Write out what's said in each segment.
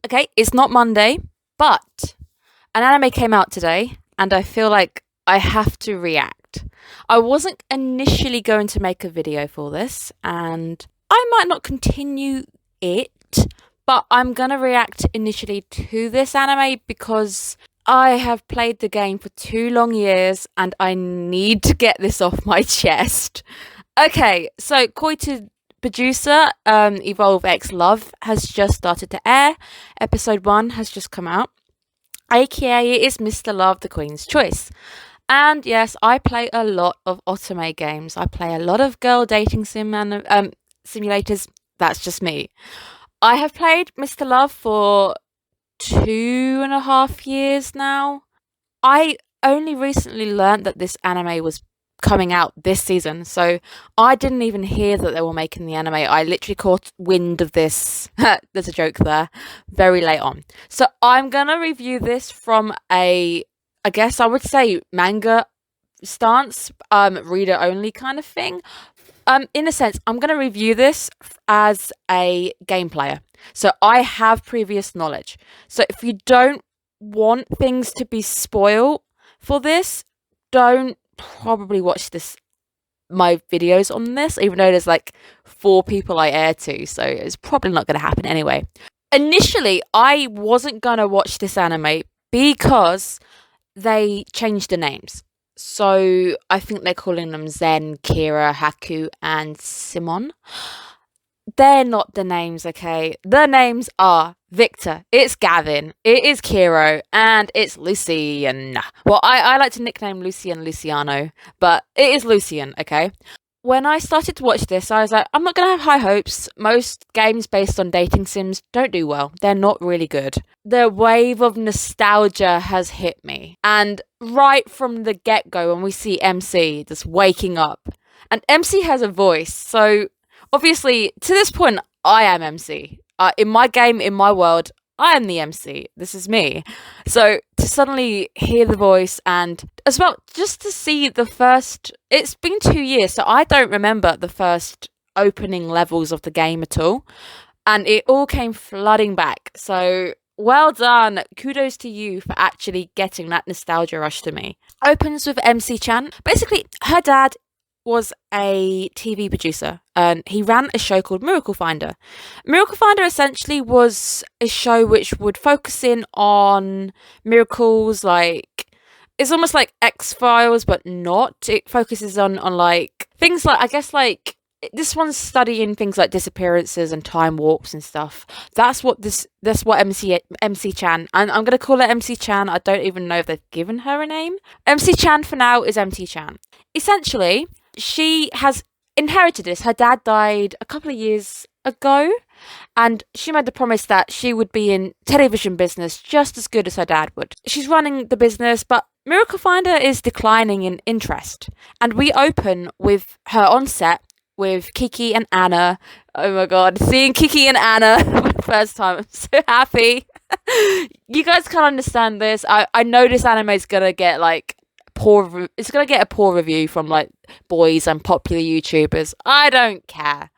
Okay, it's not Monday, but an anime came out today, and I feel like I have to react. I wasn't initially going to make a video for this, and I might not continue it, but I'm gonna react initially to this anime because I have played the game for 2 long years and I need to get this off my chest. Okay, so Koitu producer, Evolve X Love has just started to air. Episode 1 has just come out. AKA it is Mr. Love, the Queen's Choice. And yes, I play a lot of otome games. I play a lot of girl dating simulators. That's just me. I have played Mr. Love for 2.5 years now. I only recently learned that this anime was coming out this season, so I didn't even hear that they were making the anime. I literally caught wind of this. There's a joke there. Very late on. So I'm gonna review this from I guess I would say manga stance, reader only kind of thing. In a sense, I'm gonna review this as a game player. So I have previous knowledge. So if you don't want things to be spoiled for this, don't probably watch my videos on this, even though there's like 4 people I air to, so it's probably not going to happen anyway. Initially, I wasn't going to watch this anime because they changed the names. So I think they're calling them Zen, Kira, Haku, and Simon. They're not the names, okay? The names are Victor, it's Gavin, it is Kiro, and it's Lucian. Well, I like to nickname Lucian Luciano, but it is Lucian, okay? When I started to watch this, I was like, I'm not going to have high hopes. Most games based on dating sims don't do well. They're not really good. The wave of nostalgia has hit me. And right from the get-go, when we see MC just waking up, and MC has a voice, so obviously, to this point, I am MC. In my game, in my world, I am the MC. This is me. So to suddenly hear the voice and as well, just to see the first, it's been 2 years, so I don't remember the first opening levels of the game at all. And it all came flooding back. So well done. Kudos to you for actually getting that nostalgia rush to me. Opens with MC Chan. Basically, her dad was a TV producer and he ran a show called Miracle Finder. Miracle Finder essentially was a show which would focus in on miracles, like it's almost like X-Files but not. It focuses on like things like, I guess, like this one's studying things like disappearances and time warps and stuff. That's what MC Chan, and I'm gonna call her MC Chan. I don't even know if they've given her a name. MC Chan for now is MC Chan. Essentially, she has inherited this. Her dad died a couple of years ago, and she made the promise that she would be in television business just as good as her dad would. She's running the business, but Miracle Finder is declining in interest. And we open with her on set with Kiki and Anna. Oh my god, seeing Kiki and Anna for the first time, I'm so happy. You guys can't understand this. I know this anime is gonna get like it's gonna get a poor review from like boys and popular YouTubers. I don't care.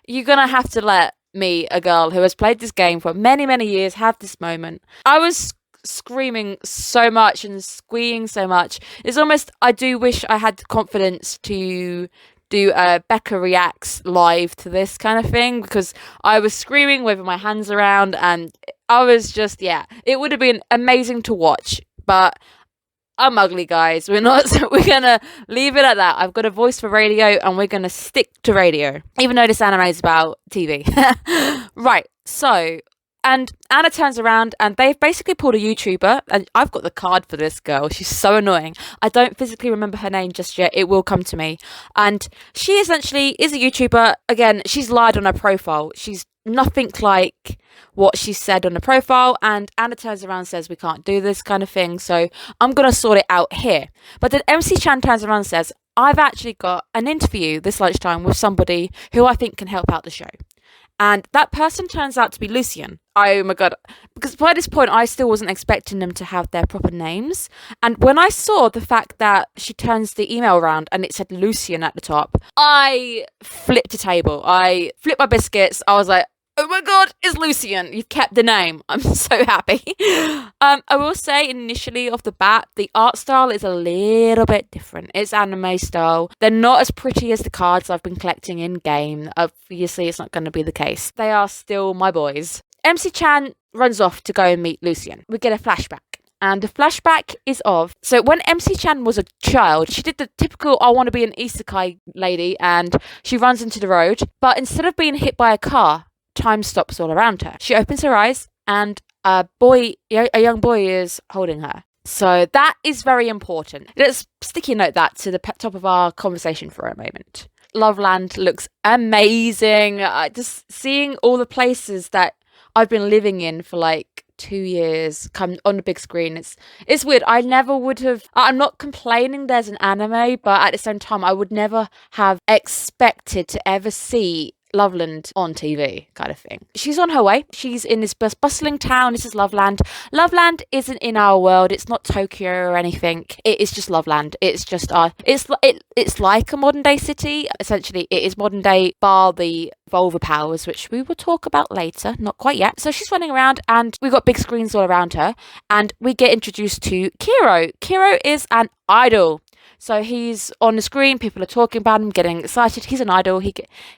You're gonna have to let me, a girl who has played this game for many years, have this moment. I was screaming so much and squeeing so much. It's almost, I do wish I had the confidence to do a Becca Reacts live to this kind of thing, because I was screaming, waving my hands around, and I was just, yeah, it would have been amazing to watch, but I'm ugly, guys. We're not, so we're gonna leave it at that. I've got a voice for radio and we're gonna stick to radio, even though this anime is about TV. Right, so, and Anna turns around and they've basically pulled a YouTuber, and I've got the card for this girl. She's so annoying. I don't physically remember her name just yet. It will come to me. And she essentially is a YouTuber. Again, she's lied on her profile. She's nothing like what she said on the profile, and Anna turns around and says we can't do this kind of thing, so I'm gonna sort it out here. But then MC Chan turns around and says, I've actually got an interview this lunchtime with somebody who I think can help out the show. And that person turns out to be Lucian. Oh my god. Because by this point, I still wasn't expecting them to have their proper names. And when I saw the fact that she turns the email around and it said Lucian at the top, I flipped a table. I flipped my biscuits. I was like, oh my god, it's Lucian. You've kept the name. I'm so happy. I will say initially off the bat, the art style is a little bit different. It's anime style. They're not as pretty as the cards I've been collecting in game. Obviously, it's not going to be the case. They are still my boys. MC Chan runs off to go and meet Lucian. We get a flashback. And the flashback is of... So when MC Chan was a child, she did the typical, I want to be an isekai lady, and she runs into the road. But instead of being hit by a car, time stops all around her. She opens her eyes, and a young boy is holding her. So that is very important. Let's sticky note that to the top of our conversation for a moment. Loveland looks amazing. Just seeing all the places that I've been living in for like 2 years come on the big screen. It's weird. I never would have... I'm not complaining there's an anime, but at the same time, I would never have expected to ever see Loveland on TV kind of thing. She's on her way. She's in this bustling town. This is Loveland. Loveland isn't in our world. It's not Tokyo or anything. It is just Loveland. It's just it's like a modern day city. Essentially, it is modern day bar the Volva powers, which we will talk about later. Not quite yet. So she's running around and we've got big screens all around her and we get introduced to Kiro. Kiro is an idol. So he's on the screen, people are talking about him, getting excited. He's an idol,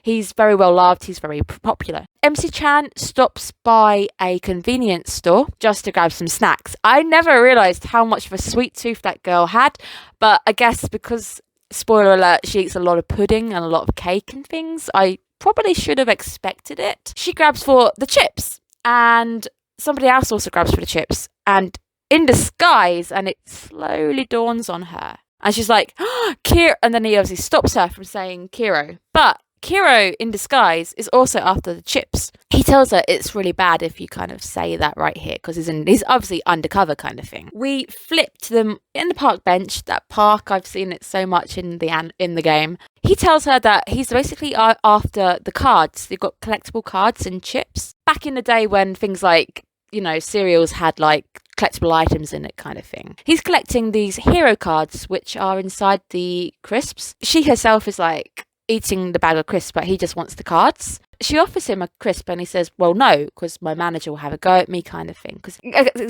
he's very well loved, he's very popular. MC Chan stops by a convenience store just to grab some snacks. I never realised how much of a sweet tooth that girl had, but I guess because, spoiler alert, she eats a lot of pudding and a lot of cake and things, I probably should have expected it. She grabs for the chips, and somebody else also grabs for the chips, and in disguise, and it slowly dawns on her. And she's like, oh, Kiro. And then he obviously stops her from saying Kiro. But Kiro, in disguise, is also after the chips. He tells her it's really bad if you kind of say that right here, because he's obviously undercover kind of thing. We flip to them in the park bench. That park, I've seen it so much in the game. He tells her that he's basically after the cards. They've got collectible cards and chips. Back in the day when things like, cereals had like collectible items in it kind of thing. He's collecting these hero cards which are inside the crisps. She herself is like eating the bag of crisps, but he just wants the cards. She offers him a crisp and he says, well, no, because my manager will have a go at me kind of thing. Because,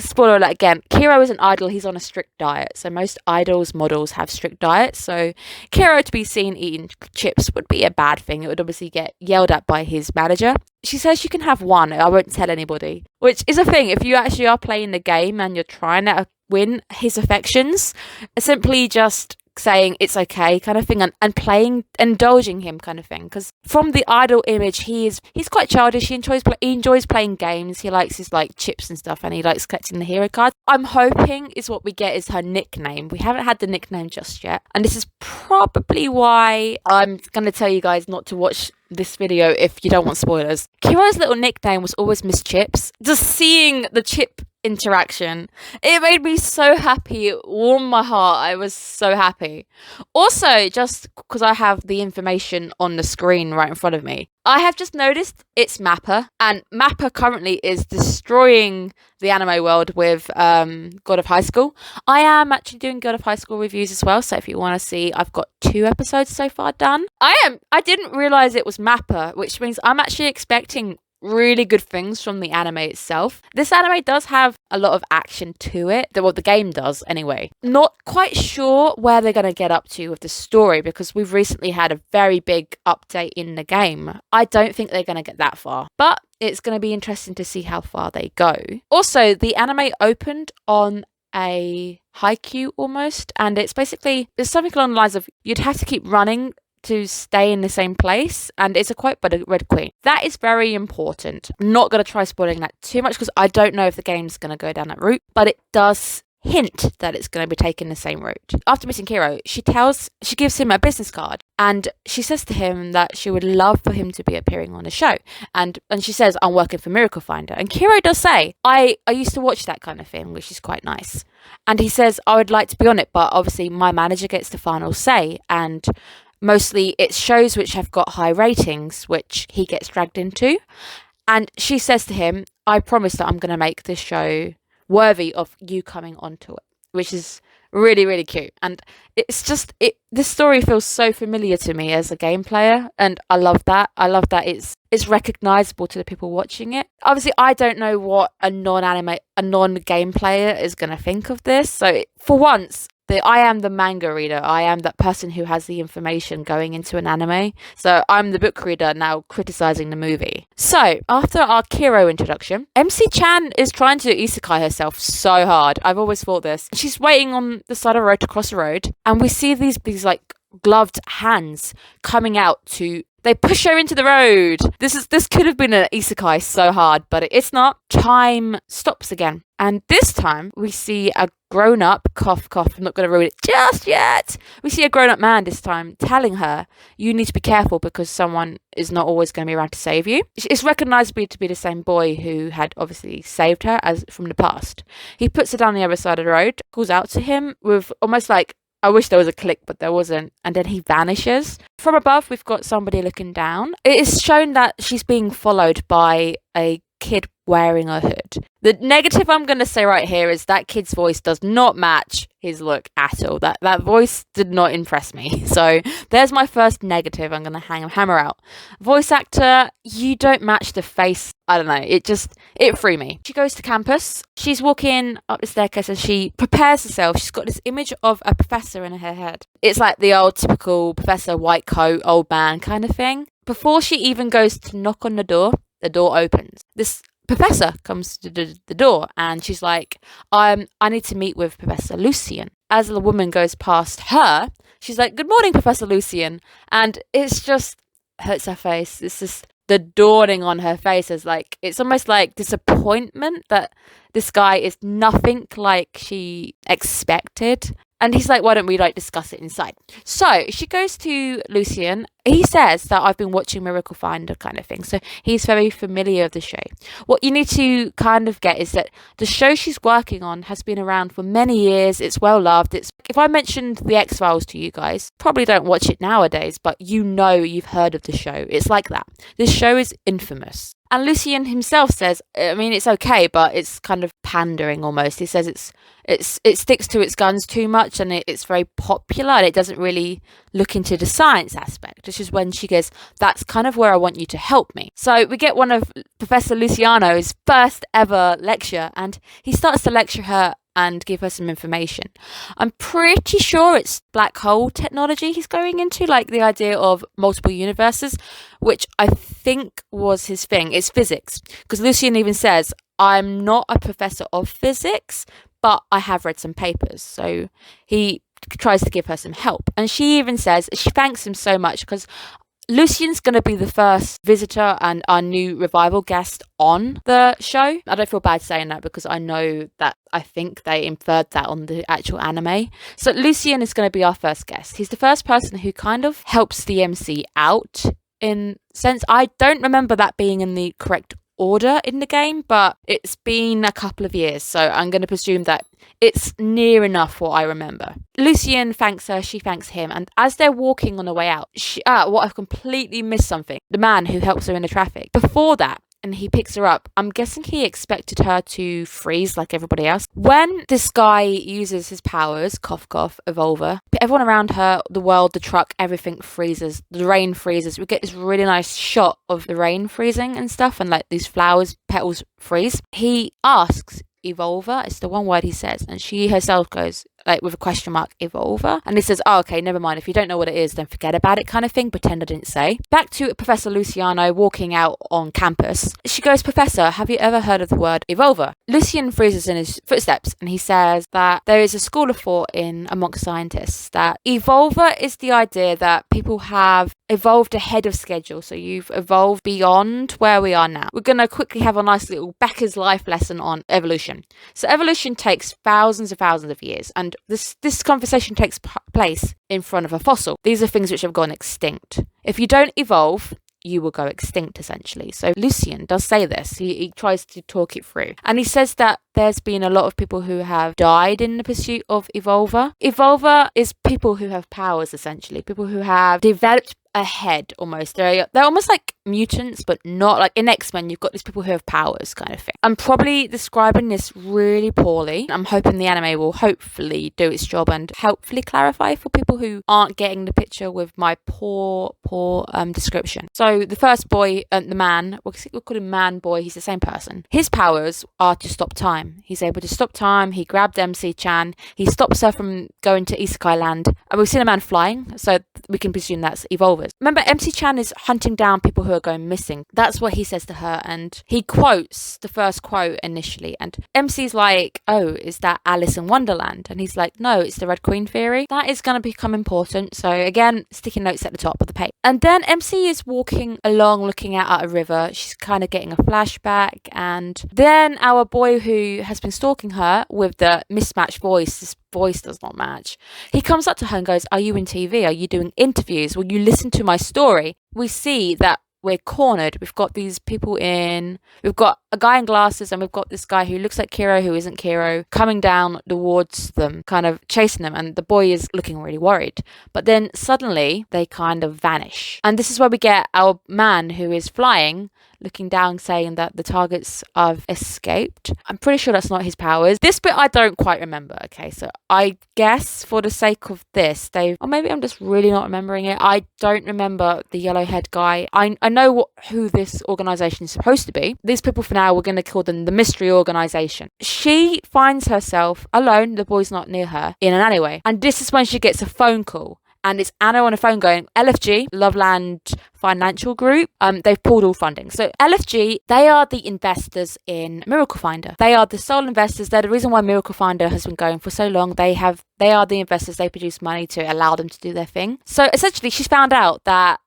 spoiler alert again, Kiro is an idol. He's on a strict diet. So most idols, models have strict diets. So Kiro to be seen eating chips would be a bad thing. It would obviously get yelled at by his manager. She says you can have one. I won't tell anybody. Which is a thing. If you actually are playing the game and you're trying to win his affections, simply just saying it's okay kind of thing and playing, indulging him kind of thing. Because from the idol image, he's quite childish. He enjoys playing games. He likes his like chips and stuff, and he likes collecting the hero cards. I'm hoping is what we get is her nickname. We haven't had the nickname just yet, and this is probably why I'm going to tell you guys not to watch this video if you don't want spoilers. Kiro's little nickname was always Miss Chips. Just seeing the chip interaction, it made me so happy. It warmed my heart. I was so happy. Also, just because I have the information on the screen right in front of me, I have just noticed it's Mappa, and Mappa currently is destroying the anime world with God of High School. I am actually doing God of High School reviews as well, so if you want to see, I've got 2 episodes so far done. I didn't realise it was Mappa, which means I'm actually expecting really good things from the anime itself. This anime does have a lot of action to it. Well, the game does anyway. Not quite sure where they're going to get up to with the story because we've recently had a very big update in the game. I don't think they're going to get that far, but it's going to be interesting to see how far they go. Also, the anime opened on a haiku almost, and it's something along the lines of you'd have to keep running to stay in the same place, and it's a quote by the Red Queen. That is very important. I'm not going to try spoiling that too much because I don't know if the game's going to go down that route, but it does hint that it's going to be taking the same route. After meeting Kiro, she gives him a business card, and she says to him that she would love for him to be appearing on the show, and she says, I'm working for Miracle Finder, and Kiro does say, I used to watch that kind of thing, which is quite nice, and he says, I would like to be on it, but obviously my manager gets the final say, and mostly it's shows which have got high ratings, which he gets dragged into. And she says to him, I promise that I'm going to make this show worthy of you coming onto it, which is Really, really cute. And it's just this story feels so familiar to me as a game player, and I love that. I love that it's recognizable to the people watching it. Obviously, I don't know what a non-game player is going to think of this. So for once, I am the manga reader. I am that person who has the information going into an anime. So I'm the book reader now criticizing the movie. So after our Kiro introduction, MC Chan is trying to isekai herself so hard. I've always thought this. She's waiting on the side of the road to cross the road, and we see these like gloved hands coming out to. They push her into the road. This could have been an isekai so hard, but it's not. Time stops again. And this time, we see a grown-up, cough, cough, I'm not going to ruin it just yet. We see a grown-up man this time telling her, you need to be careful because someone is not always going to be around to save you. It's recognisably to be the same boy who had obviously saved her as from the past. He puts her down the other side of the road, calls out to him with almost like, I wish there was a click, but there wasn't. And then he vanishes. From above, we've got somebody looking down. It is shown that she's being followed by a kid wearing a hood. The negative I'm going to say right here is that kid's voice does not match his look at all. That voice did not impress me. So there's my first negative I'm going to hammer out. Voice actor, you don't match the face. I don't know. It threw me. She goes to campus. She's walking up the staircase and she prepares herself. She's got this image of a professor in her head. It's like the old typical professor, white coat, old man kind of thing. Before she even goes to knock on the door opens. This professor comes to the door and she's like, I need to meet with Professor Lucian. As the woman goes past her, she's like, good morning, Professor Lucian. And it's just hurts her face. It's just the dawning on her face is like, it's almost like disappointment that this guy is nothing like she expected. And he's like, why don't we discuss it inside? So she goes to Lucian. He says that I've been watching Miracle Finder kind of thing. So he's very familiar with the show. What you need to kind of get is that the show she's working on has been around for many years. It's well loved. If I mentioned the X-Files to you guys, probably don't watch it nowadays, but you've heard of the show. It's like that. This show is infamous. And Lucian himself says, I mean, it's okay, but it's kind of pandering almost. He says it sticks to its guns too much and it's very popular and it doesn't really look into the science aspect, which is when she goes, that's kind of where I want you to help me. So we get one of Professor Luciano's first ever lecture and he starts to lecture her and give her some information. I'm pretty sure it's black hole technology he's going into, like the idea of multiple universes, which I think was his thing. It's physics. Because Lucian even says, I'm not a professor of physics, but I have read some papers. So he tries to give her some help. And she even says, she thanks him so much because Lucian's going to be the first visitor and our new revival guest on the show. I don't feel bad saying that because I know that I think they inferred that on the actual anime. So Lucian is going to be our first guest. He's the first person who kind of helps the MC out in sense. I don't remember that being in the correct order in the game, but it's been a couple of years, so I'm going to presume that it's near enough what I remember. Lucian thanks her, she thanks him, and as they're walking on the way out, I've completely missed something. The man who helps her in the traffic. Before that, and he picks her up, I'm guessing he expected her to freeze like everybody else. When this guy uses his powers, cough cough, evolver, everyone around her, the world, the truck, everything freezes. The rain freezes. We get this really nice shot of the rain freezing and stuff, and like these flowers, petals freeze. He asks Evolver, it's the one word he says, and she herself goes, like with a question mark, Evolver, and he says, oh, okay, never mind, if you don't know what it is, then forget about it kind of thing, pretend I didn't say. Back to Professor Luciano walking out on campus. She goes, Professor, have you ever heard of the word Evolver? Lucian freezes in his footsteps and he says that there is a school of thought amongst scientists that Evolver is the idea that people have evolved ahead of schedule, so you've evolved beyond where we are now. We're going to quickly have a nice little Becker's life lesson on evolution. So evolution takes thousands of years, and this conversation takes place in front of a fossil. These are things which have gone extinct. If you don't evolve, you will go extinct essentially. So Lucian does say this. He tries to talk it through. And he says that there's been a lot of people who have died in the pursuit of Evolver. Evolver is people who have powers, essentially. People who have developed ahead almost. They're almost like mutants, but not like in X-Men. You've got these people who have powers kind of thing. I'm probably describing this really poorly. I'm hoping the anime will hopefully do its job and hopefully clarify for people who aren't getting the picture with my poor description. So the first boy, the man, we'll call him man boy, he's the same person. His powers are to stop time. He's able to stop time. He grabbed MC-chan. He stops her from going to Isekai land. And we've seen a man flying, so we can presume that's Evolvers. Remember, MC-chan is hunting down people who are going missing. That's what he says to her, and he quotes the first quote initially, and MC's like, oh, is that Alice in Wonderland? And he's like, no, it's the Red Queen theory. That is going to become important. So again, sticky notes at the top of the page. And then MC is walking along looking out at a river. She's kind of getting a flashback, and then our boy who has been stalking her with the mismatched voice, this voice does not match, he comes up to her and goes, are you in TV? Are you doing interviews? Will you listen to my story? We see that we're cornered. We've got these people we've got a guy in glasses, and we've got this guy who looks like Kiro, who isn't Kiro, coming down towards them, kind of chasing them, and the boy is looking really worried. But then suddenly they kind of vanish. And this is where we get our man who is flying, looking down, saying that the targets have escaped. I'm pretty sure that's not his powers. This bit I don't quite remember. Okay, so I guess for the sake of this, or maybe I'm just really not remembering it. I don't remember the yellow-haired guy. I know who this organization is supposed to be. These people for now, we're going to call them the mystery organization. She finds herself alone, the boy's not near her, in an alleyway. And this is when she gets a phone call. And it's Anna on the phone going, LFG, Loveland Financial Group, they've pulled all funding. So LFG, they are the investors in Miracle Finder. They are the sole investors. They're the reason why Miracle Finder has been going for so long. They are the investors. They produce money to allow them to do their thing. So essentially, she's found out that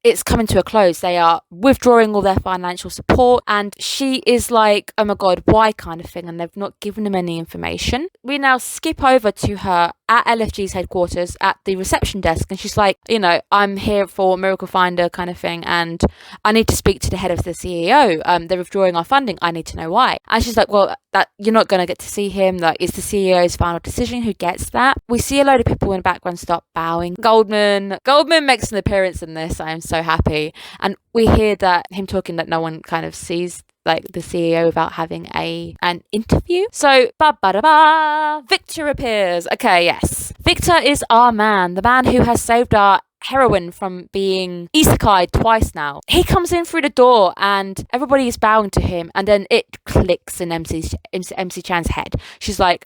it's coming to a close. They are withdrawing all their financial support, and she is like, oh my god, why, kind of thing, and they've not given them any information. We now skip over to her at LFG's headquarters at the reception desk, and she's like, I'm here for Miracle Finder kind of thing, and I need to speak to the head of the CEO. They're withdrawing our funding. I need to know why. And she's like, well, that you're not going to get to see him. Like, it's the CEO's final decision. Who gets that? We see a load of people in the background start bowing. Goldman makes an appearance in this. I am so happy. And we hear that him talking that no one kind of sees like the CEO without having an interview. So Victor appears. Okay, yes. Victor is our man, the man who has saved our heroine from being isekai twice now. He comes in through the door and everybody is bowing to him, and then it clicks in MC Chan's head. She's like,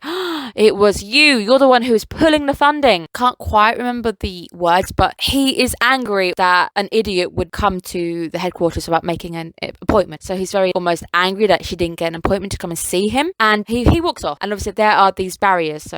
it was you're the one who is pulling the funding. Can't quite remember the words, but he is angry that an idiot would come to the headquarters about making an appointment. So he's very almost angry that she didn't get an appointment to come and see him, and he walks off. And obviously there are these barriers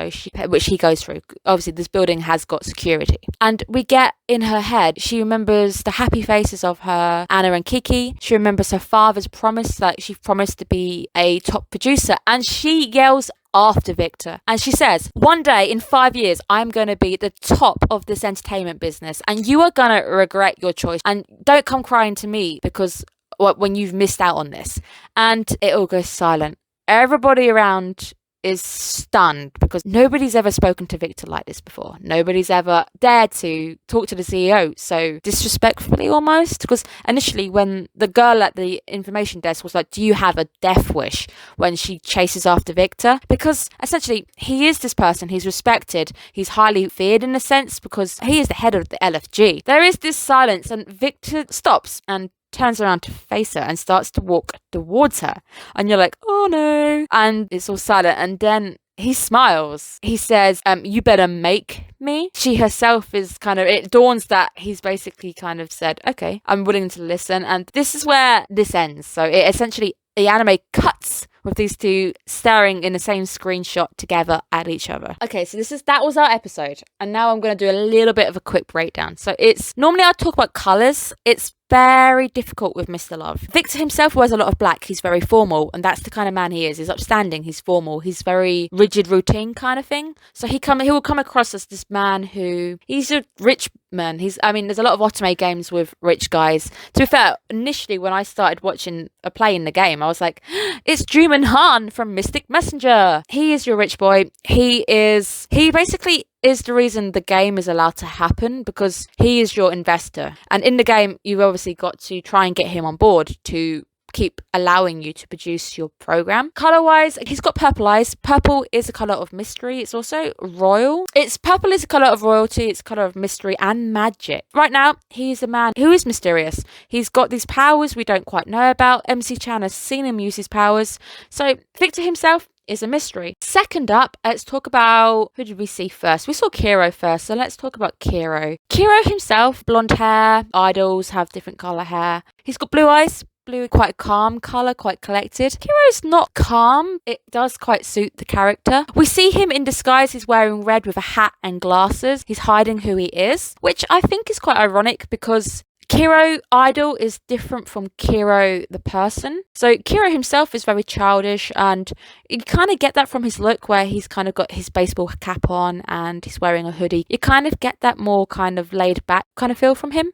which he goes through. Obviously this building has got security, and we get in her head, she remembers the happy faces of her Anna and Kiki. She remembers her father's promise that she promised to be a top producer, and she yells after Victor, and she says, one day in 5 years I'm going to be the top of this entertainment business, and you are going to regret your choice, and don't come crying to me because when you've missed out on this. And it all goes silent. Everybody around is stunned because nobody's ever spoken to Victor like this before. Nobody's ever dared to talk to the CEO so disrespectfully almost, because initially when the girl at the information desk was like, do you have a death wish, when she chases after Victor, because essentially he is this person, he's respected, he's highly feared in a sense because he is the head of the LFG. There is this silence, and Victor stops and turns around to face her and starts to walk towards her, and you're like, oh no, and it's all silent. And then he smiles. He says, you better make me. She herself is kind of, it dawns that he's basically kind of said, okay, I'm willing to listen. And this is where this ends. So it essentially, the anime cuts with these two staring in the same screenshot together at each other. Okay, so that was our episode, and now I'm going to do a little bit of a quick breakdown. So it's normally I'll talk about colours. It's very difficult with Mr. Love. Victor himself wears a lot of black. He's very formal, and that's the kind of man he is. He's upstanding, he's formal, he's very rigid routine kind of thing. So he will come across as this man who, he's a rich There's a lot of otome games with rich guys. To be fair, initially when I started watching playing the game, I was like, it's Juman Han from Mystic Messenger. He is your rich boy. He basically is the reason the game is allowed to happen, because he is your investor. And in the game, you've obviously got to try and get him on board to keep allowing you to produce your program. Color wise, he's got purple eyes. Purple is a color of mystery. It's also royal. Purple is a color of royalty. It's a color of mystery and magic. Right now, he's a man who is mysterious. He's got these powers we don't quite know about. MC Chan has seen him use his powers. So Victor himself is a mystery. Second up, let's talk about, who did we see first? We saw Kiro first, so let's talk about Kiro. Kiro himself, blonde hair. Idols have different color hair. He's got blue eyes. Blue, quite a calm colour, quite collected. Kiro's not calm. It does quite suit the character. We see him in disguise. He's wearing red with a hat and glasses. He's hiding who he is, which I think is quite ironic because Kiro Idol is different from Kiro the person. So Kiro himself is very childish, and you kind of get that from his look, where he's kind of got his baseball cap on and he's wearing a hoodie. You kind of get that more kind of laid back kind of feel from him.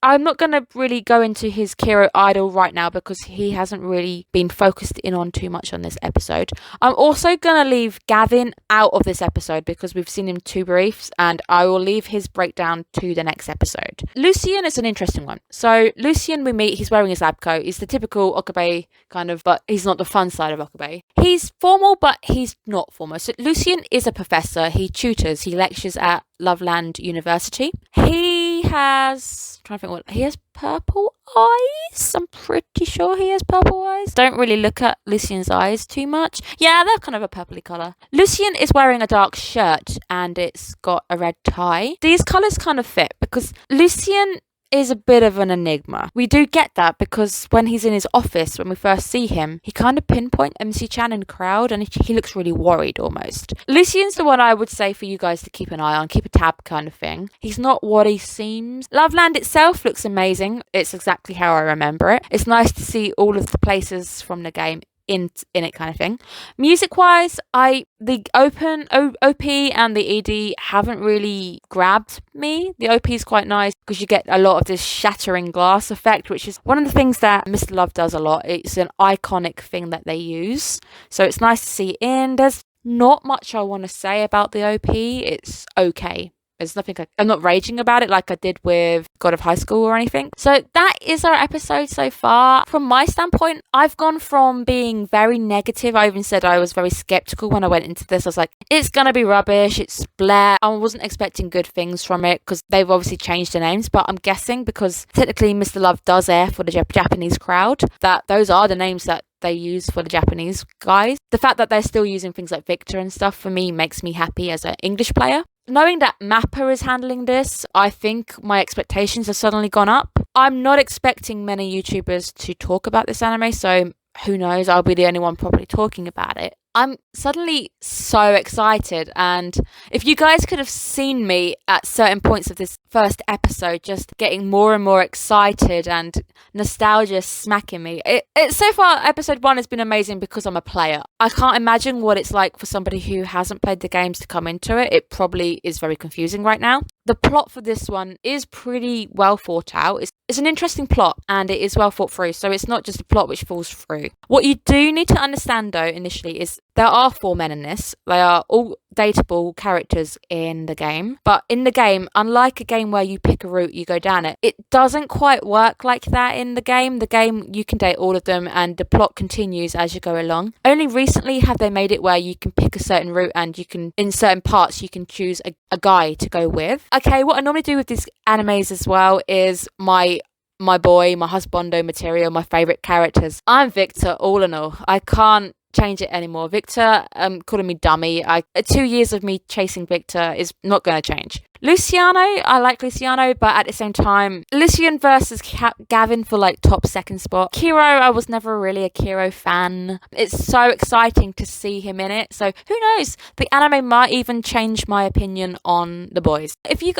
I'm not going to really go into his Kiro Idol right now because he hasn't really been focused in on too much on this episode. I'm also going to leave Gavin out of this episode because we've seen him too brief, and I will leave his breakdown to the next episode. Lucien is an interesting one. So Lucien we meet, he's wearing his lab coat. He's the typical Okabe kind of, but he's not the fun side of Okabe. He's formal, but he's not formal. So Lucien is a professor. He tutors. He lectures at Loveland University. He has purple eyes. I'm pretty sure he has purple eyes. Don't really look at Lucien's eyes too much. Yeah, they're kind of a purpley colour. Lucien is wearing a dark shirt and it's got a red tie. These colours kind of fit because Lucien is a bit of an enigma. We do get that because when he's in his office, when we first see him, he kind of pinpoint MC Chan in the crowd and he looks really worried almost. Lucien's the one I would say for you guys to keep an eye on, keep a tab kind of thing. He's not what he seems. Loveland itself looks amazing. It's exactly how I remember it. It's nice to see all of the places from the game in it kind of thing. Music wise, the OP and the ED haven't really grabbed me. The OP is quite nice because you get a lot of this shattering glass effect, which is one of the things that Mr. Love does a lot. It's an iconic thing that they use, so it's nice to see in. There's not much I want to say about the OP. It's okay. There's nothing, I'm not raging about it like I did with God of High School or anything. So that is our episode so far. From my standpoint, I've gone from being very negative. I even said I was very skeptical when I went into this. I was like, it's going to be rubbish. It's blah. I wasn't expecting good things from it because they've obviously changed the names. But I'm guessing because technically Mr. Love does air for the Japanese crowd, that those are the names that they use for the Japanese guys. The fact that they're still using things like Victor and stuff for me makes me happy as an English player. Knowing that Mappa is handling this, I think my expectations have suddenly gone up. I'm not expecting many YouTubers to talk about this anime, so who knows, I'll be the only one probably talking about it. I'm suddenly so excited, and if you guys could have seen me at certain points of this first episode, just getting more and more excited and nostalgia smacking me. So far, episode 1 has been amazing because I'm a player. I can't imagine what it's like for somebody who hasn't played the games to come into it. It probably is very confusing right now. The plot for this one is pretty well thought out. It's an interesting plot and it is well thought through, so it's not just a plot which falls through. What you do need to understand though initially is there are 4 men in this. They are all dateable characters in the game, but in the game, unlike a game where you pick a route, you go down it, it doesn't quite work like that in the game. The game, you can date all of them and the plot continues as you go along. Only recently have they made it where you can pick a certain route and you can, in certain parts, you can choose a guy to go with. Okay, what I normally do with these animes as well is my boy, my husbando material, my favourite characters. I'm Victor all in all. I can't change it anymore. Victor, calling me dummy. 2 years of me chasing Victor is not going to change. Luciano, I like Luciano, but at the same time, Lucien versus Gavin for like top second spot. Kiro, I was never really a Kiro fan. It's so exciting to see him in it. So who knows? The anime might even change my opinion on the boys. If you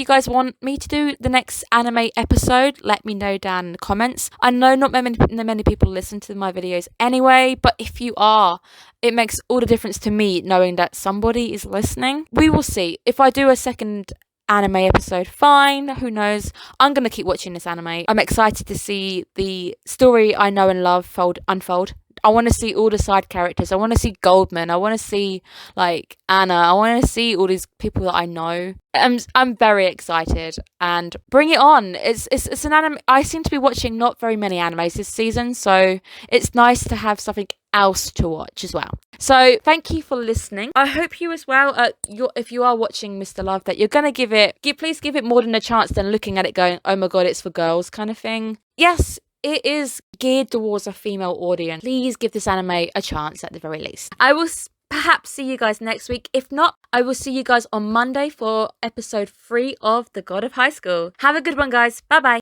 guys want me to do the next anime episode, let me know down in the comments. I know not many people listen to my videos anyway, but if you are, it makes all the difference to me knowing that somebody is listening. We will see. If I do a second anime episode, fine, who knows. I'm going to keep watching this anime. I'm excited to see the story I know and love unfold. I want to see all the side characters. I want to see Goldman. I want to see like Anna. I want to see all these people that I know. I'm very excited, and bring it on. It's an anime. I seem to be watching not very many animes this season, so it's nice to have something else to watch as well. So thank you for listening. I hope you as well. If you are watching Mr. Love, that you're gonna please give it more than a chance than looking at it going, oh my god, it's for girls kind of thing. Yes, it is geared towards a female audience. Please give this anime a chance at the very least. I will perhaps see you guys next week. If not, I will see you guys on Monday for episode 3 of The God of High School. Have a good one, guys. Bye bye.